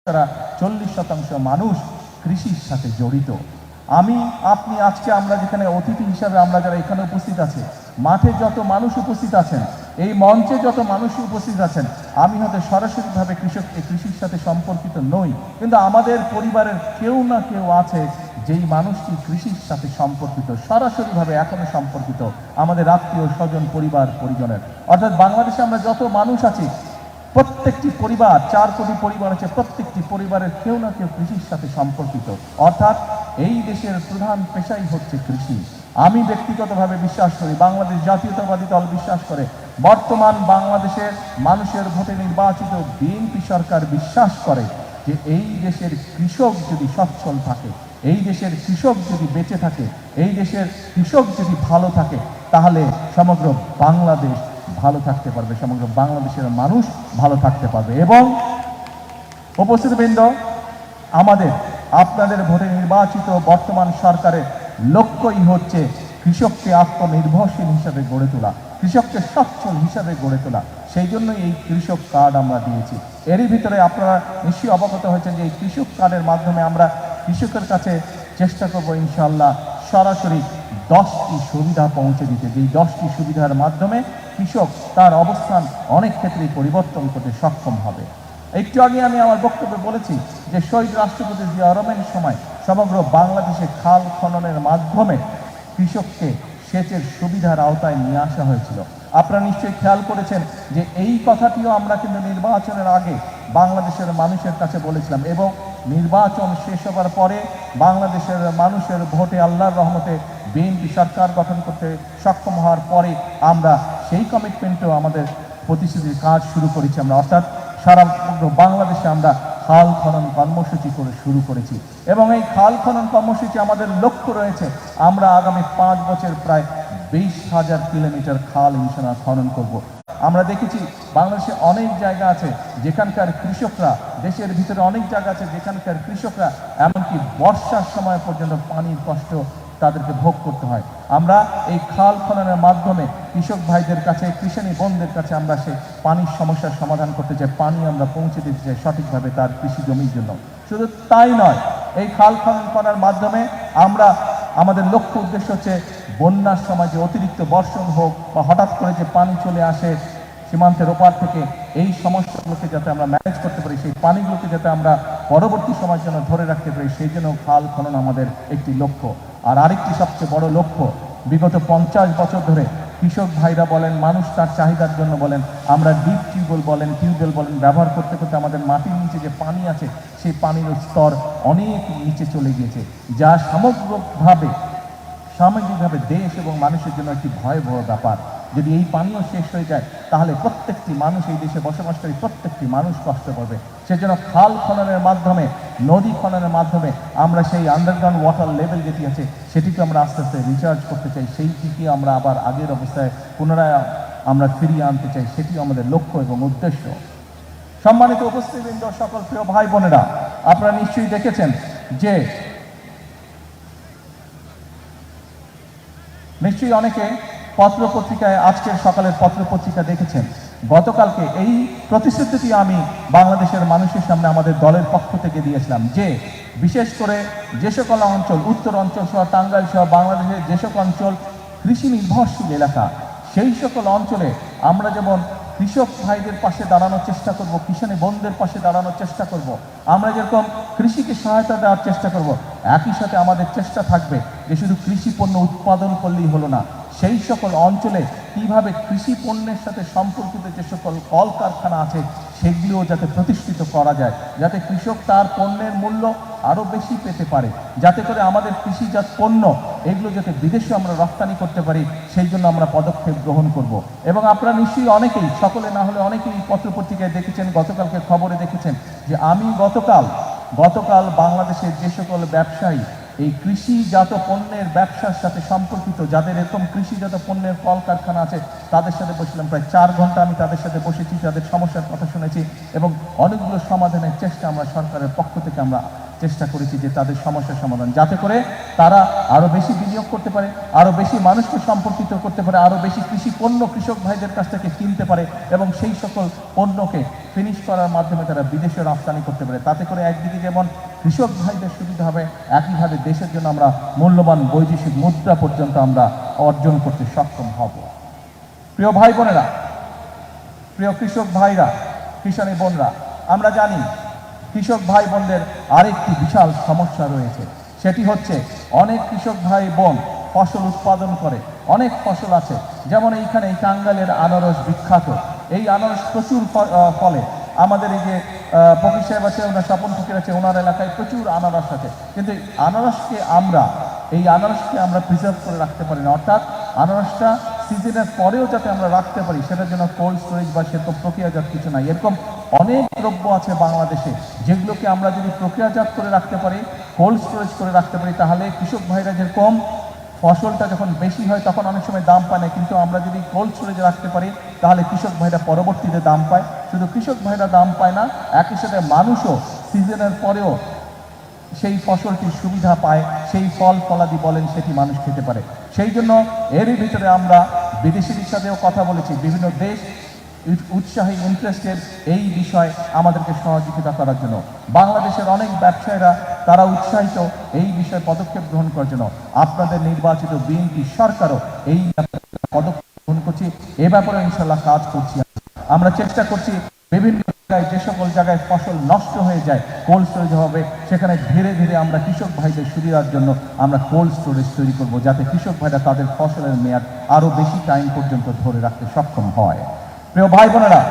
তারা 40% মানুষ কৃষির সাথে জড়িত। আমি আপনি আজকে আমরা যেখানে অতিথি হিসাবে আমরা যারা এখানে উপস্থিত আছে, মাঠে যত মানুষ উপস্থিত আছেন, এই মঞ্চে যত মানুষ উপস্থিত আছেন, আমি হয়তো সরাসরিভাবে কৃষির সাথে সম্পর্কিত নই, কিন্তু আমাদের পরিবারের কেউ না কেউ আছে যেই মানুষটি কৃষির সাথে সম্পর্কিত, সরাসরিভাবে এখনো সম্পর্কিত, আমাদের আত্মীয় স্বজন পরিবার পরিজনের। অর্থাৎ বাংলাদেশে আমরা যত মানুষ আছি, প্রত্যেকটি পরিবার, 4 কোটি পরিবার আছে, প্রত্যেকটি পরিবারের কেউ না কেউ কৃষির সাথে সম্পর্কিত। অর্থাৎ এই দেশের প্রধান পেশাই হচ্ছে কৃষি। আমি ব্যক্তিগতভাবে বিশ্বাস করি, বাংলাদেশ জাতীয়তাবাদী দল বিশ্বাস করে, বর্তমান বাংলাদেশের মানুষের ভোটে নির্বাচিত বিএনপি সরকার বিশ্বাস করে যে এই দেশের কৃষক যদি সচ্ছল থাকে, এই দেশের কৃষক যদি বেঁচে থাকে, এই দেশের কৃষক যদি ভালো থাকে, তাহলে সমগ্র বাংলাদেশ ভালো থাকতে পারবে, সমগ্র বাংলাদেশের মানুষ ভালো থাকতে পারবে। এবং উপস্থিতবৃন্দ, আমাদের আপনাদের ভোটে নির্বাচিত বর্তমান সরকারের লক্ষ্যই হচ্ছে কৃষককে আত্মনির্ভরশীল হিসাবে গড়ে তোলা, কৃষককে সচ্ছল হিসাবে গড়ে তোলা। সেই জন্যই এই কৃষক কার্ড আমরা দিয়েছি। এরই ভিতরে আপনারা নিশ্চয়ই অবগত হয়েছেন যে এই কৃষক কার্ডের মাধ্যমে আমরা কৃষকের কাছে চেষ্টা করব ইনশাআল্লাহ সরাসরি 10টি সুবিধা পৌঁছে দিতে, যেই 10টি সুবিধার মাধ্যমে কৃষক তার অবস্থান অনেক ক্ষেত্রেই পরিবর্তন করতে সক্ষম হবে। একটু আগে আমি আমার বক্তব্যে বলেছি যে শহীদ রাষ্ট্রপতি জিয়া রহমানের সময় সমগ্র বাংলাদেশে খাল খননের মাধ্যমে কৃষককে সেচের সুবিধার আওতায় নিয়ে আসা হয়েছিল। আপনারা নিশ্চয়ই খেয়াল করেছেন যে এই কথাটিও আমরা কিন্তু নির্বাচনের আগে বাংলাদেশের মানুষের কাছে বলেছিলাম, এবং নির্বাচন শেষ হবার পরে বাংলাদেশের মানুষের ভোটে আল্লাহর রহমতে বিএনপি সরকার গঠন করতে সক্ষম হওয়ার পরে আমরা সেই কমিটমেন্টও আমাদের প্রতিশ্রুতির কাজ শুরু করেছি আমরা। অর্থাৎ সারা বাংলাদেশে আমরা খাল খনন কর্মসূচি করে শুরু করেছি, এবং এই খাল খনন কর্মসূচি আমাদের লক্ষ্য রয়েছে আমরা আগামী 5 বছর প্রায় 20,000 কিলোমিটার খাল ইনশাআল্লাহ খনন করব। আমরা দেখেছি বাংলাদেশে অনেক জায়গা আছে যেখানকার কৃষকরা, দেশের ভিতরে অনেক জায়গা আছে যেখানকার কৃষকরা এমনকি বর্ষার সময় পর্যন্ত পানির কষ্ট তাদেরকে ভোগ করতে হয়। আমরা এই খাল খননের মাধ্যমে কৃষক ভাইদের কাছে, কৃষানী বোনদের কাছে আমরা সেই পানির সমস্যার সমাধান করতে চাই, পানি আমরা পৌঁছে দিতে চাই সঠিকভাবে তার কৃষি জমির জন্য। শুধু তাই নয়, এই খাল খনন করার মাধ্যমে আমরা আমাদের লক্ষ্য উদ্দেশ্য হচ্ছে বন্যার সময় যে অতিরিক্ত বর্ষণ হোক বা হঠাৎ করে যে পানি চলে আসে সীমান্তের ওপার থেকে, এই সমস্যাগুলোকে যাতে আমরা ম্যানেজ করতে পারি, সেই পানিগুলোকে যাতে আমরা পরবর্তী সময়ের জন্য ধরে রাখতে পারি, সেই জন্য খাল খনন আমাদের একটি লক্ষ্য। আর আরেকটি সবচেয়ে বড় লক্ষ্য, বিগত 50 বছর ধরে কৃষক ভাইরা বলেন, মানুষ তার চাহিদার জন্য বলেন, আমরা ডিপ টিউবওয়েল বলেন ব্যবহার করতে করতে আমাদের মাটির নিচে যে পানি আছে সেই পানির স্তর অনেক নিচে চলে গিয়েছে, যা সামগ্রিকভাবে দেশ এবং মানুষের জন্য একটি ভয়াবহ ব্যাপার। যদি এই পানীয় শেষ হয়ে যায় তাহলে প্রত্যেকটি মানুষ, এই দেশে বসবাসকারী প্রত্যেকটি মানুষ কষ্ট পাবে। সেজন্য খাল খননের মাধ্যমে, নদী খননের মাধ্যমে আমরা সেই আন্ডারগ্রাউন্ড ওয়াটার লেভেল যেটি আছে সেটিকে আমরা আস্তে আস্তে রিচার্জ করতে চাই, সেইটিকে আমরা আবার আগের অবস্থায় পুনরায় আমরা ফিরিয়ে আনতে চাই, সেটি আমাদের লক্ষ্য এবং উদ্দেশ্য। সম্মানিত উপস্থিতবৃন্দ, সকল প্রিয় ভাই বোনেরা, আপনারা নিশ্চয়ই দেখেছেন যে নিশ্চয়ই অনেকে পত্রপত্রিকায়, আজকের সকালের পত্রপত্রিকা দেখেছেন, গতকালকে এই প্রতিশ্রুতিটি আমি বাংলাদেশের মানুষের সামনে আমাদের দলের পক্ষ থেকে দিয়েছিলাম যে বিশেষ করে যে সকল অঞ্চল, উত্তর অঞ্চল সহ টাঙ্গাইল সহ বাংলাদেশের যে সকল অঞ্চল কৃষি নির্ভরশীল এলাকা, সেই সকল অঞ্চলে আমরা যেমন কৃষক ভাইদের পাশে দাঁড়ানোর চেষ্টা করব, কিষানী বোনদের পাশে দাঁড়ানোর চেষ্টা করব, আমরা যেরকম কৃষিকে সহায়তা দেওয়ার চেষ্টা করব, একই সাথে আমাদের চেষ্টা থাকবে যে শুধু কৃষি পণ্য উৎপাদন করলেই হলো না, সেই সকল অঞ্চলে কিভাবে কৃষি পণ্যের সাথে সম্পর্কিত যে সকল কলকারখানা আছে সেগুলিও যাতে প্রতিষ্ঠিত করা যায়, যাতে কৃষক তার পণ্যের মূল্য আরও বেশি পেতে পারে, যাতে করে আমাদের কৃষিজাত পণ্য এগুলো যাতে বিদেশে আমরা রপ্তানি করতে পারি, সেই জন্য আমরা পদক্ষেপ গ্রহণ করব। এবং আপনারা নিশ্চয়ই অনেকেই, সকলে না হলে অনেকেই পত্রপত্রিকায় দেখেছেন, গতকালকে খবরে দেখেছেন যে আমি গতকাল বাংলাদেশের যে সকল ব্যবসায়ী এই কৃষিজাত পণ্যের ব্যবসার সাথে সম্পর্কিত, যাদের এরকম কৃষিজাত পণ্যের কলকারখানা আছে, তাদের সাথে বসেছিলাম। প্রায় 4 ঘন্টা আমি তাদের সাথে বসেছি, তাদের সমস্যার কথা শুনেছি এবং অনেকগুলো সমাধানের চেষ্টা আমরা সরকারের পক্ষ থেকে আমরা চেষ্টা করেছি যে তাদের সমস্যার সমাধান, যাতে করে তারা আরও বেশি বিনিয়োগ করতে পারে, আরও বেশি মানুষকে সম্পর্কিত করতে পারে, আরও বেশি কৃষি পণ্য কৃষক ভাইদের কাছ থেকে কিনতে পারে এবং সেই সকল পণ্যকে ফিনিশ করার মাধ্যমে তারা বিদেশে রপ্তানি করতে পারে। তাতে করে একদিকে যেমন কৃষক ভাইদের সুবিধা হবে, একইভাবে দেশের জন্য আমরা মূল্যবান বৈদেশিক মুদ্রা পর্যন্ত আমরা অর্জন করতে সক্ষম হব। প্রিয় ভাই বোনেরা, প্রিয় কৃষক ভাইরা, কিষানী বোনরা, আমরা জানি কৃষক ভাই বোনদের আরেকটি বিশাল সমস্যা রয়েছে। সেটি হচ্ছে অনেক কৃষক ভাই বোন ফসল উৎপাদন করে, অনেক ফসল আছে, যেমন এইখানে এই টাঙ্গাইলের আনারস বিখ্যাত। এই আনারস প্রচুর ফলে। আমাদের এই যে ফকির সাহেব আছে, ওনার স্বপন ফকির আছে, ওনার এলাকায় প্রচুর আনারস আছে, কিন্তু এই আনারসকে আমরা প্রিজার্ভ করে রাখতে পারি না। অর্থাৎ আনারসটা সিজনের পরেও যাতে আমরা রাখতে পারি, সেটার জন্য কোল্ড স্টোরেজ বা সেরকম প্রক্রিয়াজাত কিছু নাই। এরকম অনেক দ্রব্য আছে বাংলাদেশে, যেগুলোকে আমরা যদি প্রক্রিয়াজাত করে রাখতে পারি, কোল্ড স্টোরেজ করে রাখতে পারি, তাহলে কৃষক ভাইরা যেরকম ফসলটা যখন বেশি হয় তখন অনেক সময় দাম পায় না, কিন্তু আমরা যদি কোল্ড স্টোরেজে রাখতে পারি তাহলে কৃষক ভাইরা পরবর্তীতে দাম পায়। শুধু কৃষক ভাইরা দাম পায় না, একই সাথে মানুষও সিজনের পরেও সেই ফসলটির সুবিধা পায়, সেই ফল ফলাদি বলেন সেটি মানুষ খেতে পারে। সেই জন্য এরই ভিতরে আমরা বিদেশিদের সাথেও কথা বলেছি, বিভিন্ন দেশ উৎসাহী ইন্টারেস্টেড এই বিষয়ে আমাদেরকে সহযোগিতা করার জন্য। বাংলাদেশের অনেক ব্যবসায়ীরা তারা উৎসাহিত এই বিষয়ে পদক্ষেপ গ্রহণ করার জন্য। আপনাদের নির্বাচিত বিএনপি সরকারও এই পদক্ষেপ গ্রহণ করছি, এ ব্যাপারে ইনশাল্লাহ কাজ করছি। আমরা চেষ্টা করছি বিভিন্ন জায়গায়, যে সকল জায়গায় ফসল নষ্ট হয়ে যায় কোল্ড স্টোরেজ হবে, সেখানে ধীরে ধীরে আমরা কৃষক ভাইদের সুবিধার জন্য আমরা কোল্ড স্টোরেজ তৈরি করব, যাতে কৃষক ভাইরা তাদের ফসলের মেয়াদ আরও বেশি টাইম পর্যন্ত ধরে রাখতে সক্ষম হয়। প্রিয় ভাই বোনেরা,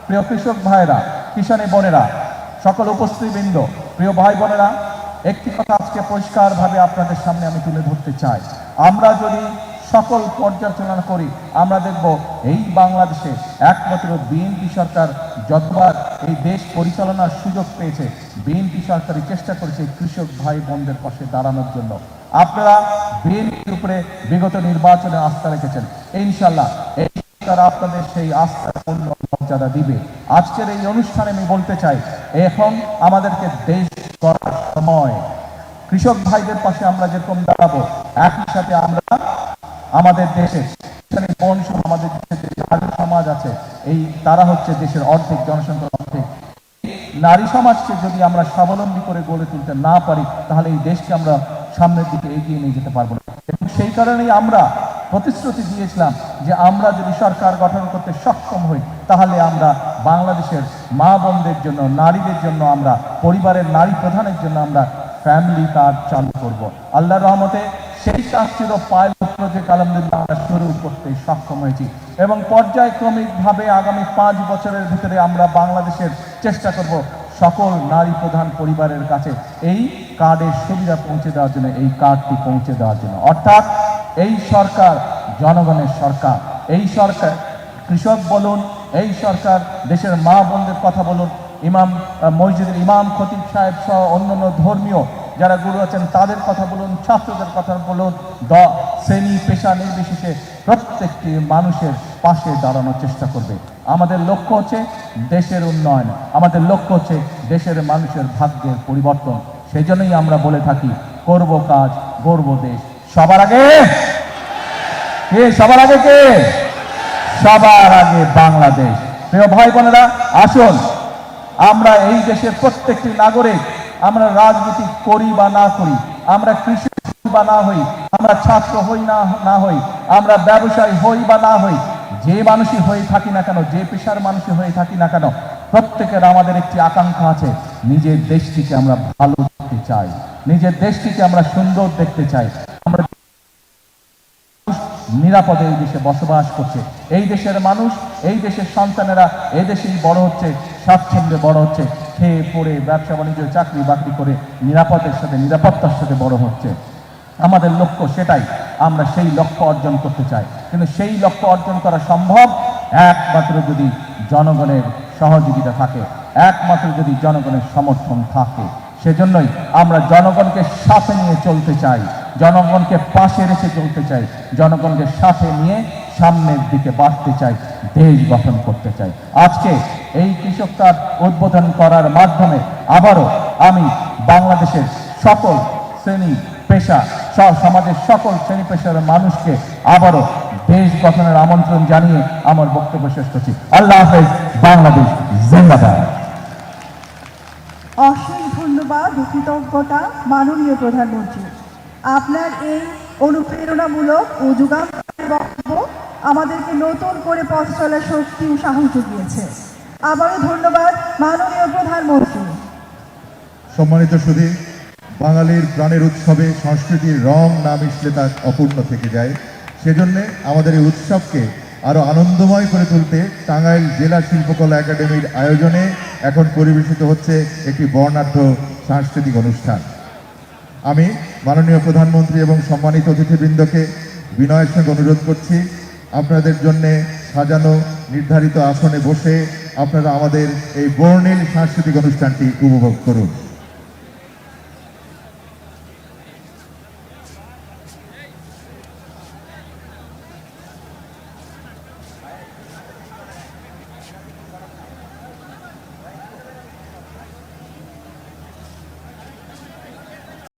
প্রিয় কৃষক ভাইরা, কিষানী বোনেরা, সকল উপস্থিতবৃন্দ, প্রিয় ভাই বোনেরা, একটি কথা আজকে পরিষ্কারভাবে আপনাদের সামনে আমি তুলে ধরতে চাই। আমরা যদি সকল পর্যালোচনা করি, আমরা দেখব এই বাংলাদেশে একমাত্র বিএনপি সরকার যতবার এই দেশ পরিচালনার সুযোগ পেয়েছে, বিএনপি সরকারই চেষ্টা করেছে কৃষক ভাই বোনদের পাশে দাঁড়ানোর জন্য। আপনারা বিএনপির উপরে বিগত নির্বাচনে আস্থা রেখেছেন, ইনশাল্লাহ এই সরকার আপনাদের সেই আস্থার পূর্ণ মর্যাদা দিবে। আজকের এই অনুষ্ঠানে আমি বলতে চাই, এখন আমাদেরকে দেশ গড়ার সময়। কৃষক ভাইদের পাশে আমরা যেরকম দাঁড়াবো, একই সাথে আমরা আমাদের দেশের আমাদের দেশের নারী সমাজ আছে, তারা হচ্ছে দেশের অর্ধেক জনসংখ্যার অর্ধেক। নারী সমাজকে যদি আমরা স্বাবলম্বী করে গড়ে তুলতে না পারি, তাহলে এই দেশকে আমরা সামনের দিকে এগিয়ে নিয়ে যেতে পারবো না। এবং সেই কারণেই আমরা প্রতিশ্রুতি দিয়েছিলাম যে আমরা যদি সরকার গঠন করতে সক্ষম হই, তাহলে আমরা বাংলাদেশের মা বোনদের জন্য, নারীদের জন্য, আমরা পরিবারের নারী প্রধানের জন্য আমরা ফ্যামিলি কার্ড চালু করব। আল্লাহর রহমতে সেই কাজ ছিল পাইলট প্রজেক্ট, আলহামদুলিল্লাহ আমরা শুরু করতে সক্ষম হয়েছি এবং পর্যায়ক্রমিকভাবে আগামী 5 বছরের ভিতরে আমরা বাংলাদেশের চেষ্টা করব সকল নারী প্রধান পরিবারের কাছে এই কার্ডের সুবিধা পৌঁছে দেওয়ার জন্য, এই কার্ডটি পৌঁছে দেওয়ার জন্য। অর্থাৎ এই সরকার জনগণের সরকার, এই সরকার কৃষক বলুন, এই সরকার দেশের মা বোনদের কথা বলুন, মসজিদের ইমাম খতিব সাহেব সহ অন্যান্য ধর্মীয় যারা গুরু আছেন তাদের কথা বলুন, ছাত্রদের কথা বলুন, শ্রেণী পেশা নির্বিশেষে প্রত্যেকটি মানুষের পাশে দাঁড়ানোর চেষ্টা করবে। আমাদের লক্ষ্য হচ্ছে দেশের উন্নয়ন, আমাদের লক্ষ্য হচ্ছে দেশের মানুষের ভাগ্যের পরিবর্তন। সেই জন্যই আমরা বলে থাকি, করব কাজ, গড়ব দেশ। সবার আগে কে? সবার আগে কে? সবার আগে বাংলাদেশ। প্রিয় ভাই বোনেরা, আসুন আমরা এই দেশের প্রত্যেকটি নাগরিক, আমরা রাজনীতি করি বা না করি, আমরা কৃষি বা না হই, আমরা ছাত্র হই না হই, আমরা ব্যবসায়ী হই বা না হই, যে মানুষই হয়ে থাকি না কেন, যে পেশার মানুষই হয়ে থাকি না কেন, প্রত্যেকের আমাদের একটি আকাঙ্ক্ষা আছে, নিজের দেশটিকে আমরা ভালো দেখতে চাই, নিজের দেশটিকে আমরা সুন্দর দেখতে চাই। আমরা নিরাপদে এই দেশে বসবাস করছে, এই দেশের মানুষ, এই দেশের সন্তানেরা এই দেশেই বড় হচ্ছে, স্বাচ্ছন্দ্যে বড় হচ্ছে, খেয়ে পড়ে ব্যবসা বাণিজ্য চাকরি বাকরি করে নিরাপত্তার সাথে বড় হচ্ছে। আমাদের লক্ষ্য সেটাই, আমরা সেই লক্ষ্য অর্জন করতে চাই। কিন্তু সেই লক্ষ্য অর্জন করা সম্ভব একমাত্র যদি জনগণের সহযোগিতা থাকে, একমাত্র যদি জনগণের সমর্থন থাকে। সেজন্যই আমরা জনগণকে সাথে নিয়ে চলতে চাই, জনগণকে পাশে রেখে চলতে চাই, জনগণকে সাথে নিয়ে সামনের দিকে বাড়তে চাই, দেশ গঠন করতে চাই। আজকে এই কৃষক কার্ড উদ্বোধন করার মাধ্যমে আবারও আমি বাংলাদেশের সকল শ্রেণী পেশা সমাজের সকল শ্রেণী পেশার মানুষকে আবারও দেশ গঠনের আমন্ত্রণ জানিয়ে আমার বক্তব্য শেষ করছি। আল্লাহ হাফেজ। বাংলাদেশ জিন্দাবাদ। অসীম ধন্যবাদ ও কৃতজ্ঞতা মাননীয় প্রধানমন্ত্রী। আপনার এই অনুপ্রেরণামূলক ও যুগান্তকারী বক্তব্য আমাদেরকে নতুন করে পথ চলার শক্তি ও সাহস জুগিয়েছে। আবারও ধন্যবাদ মাননীয় প্রধানমন্ত্রী। সম্মানিত সুধী, বাঙালির প্রাণের উৎসবে সংস্কৃতির রং না মিশলে তা অপূর্ণ থেকে যায়। সেজন্য আমাদের এই উৎসবকে আরও আনন্দময় করে তুলতে টাঙ্গাইল জেলা শিল্পকলা একাডেমির আয়োজনে এখন পরিবেশিত হচ্ছে একটি বর্ণাঢ্য সাংস্কৃতিক অনুষ্ঠান। আমি মাননীয় প্রধানমন্ত্রী এবং সম্মানিত অতিথিবৃন্দকে বিনয়ের সঙ্গে অনুরোধ করছি, আপনাদের জন্যে সাজানো নির্ধারিত আসনে বসে আপনারা আমাদের এই বর্ণিল সাংস্কৃতিক অনুষ্ঠানটি উপভোগ করুন।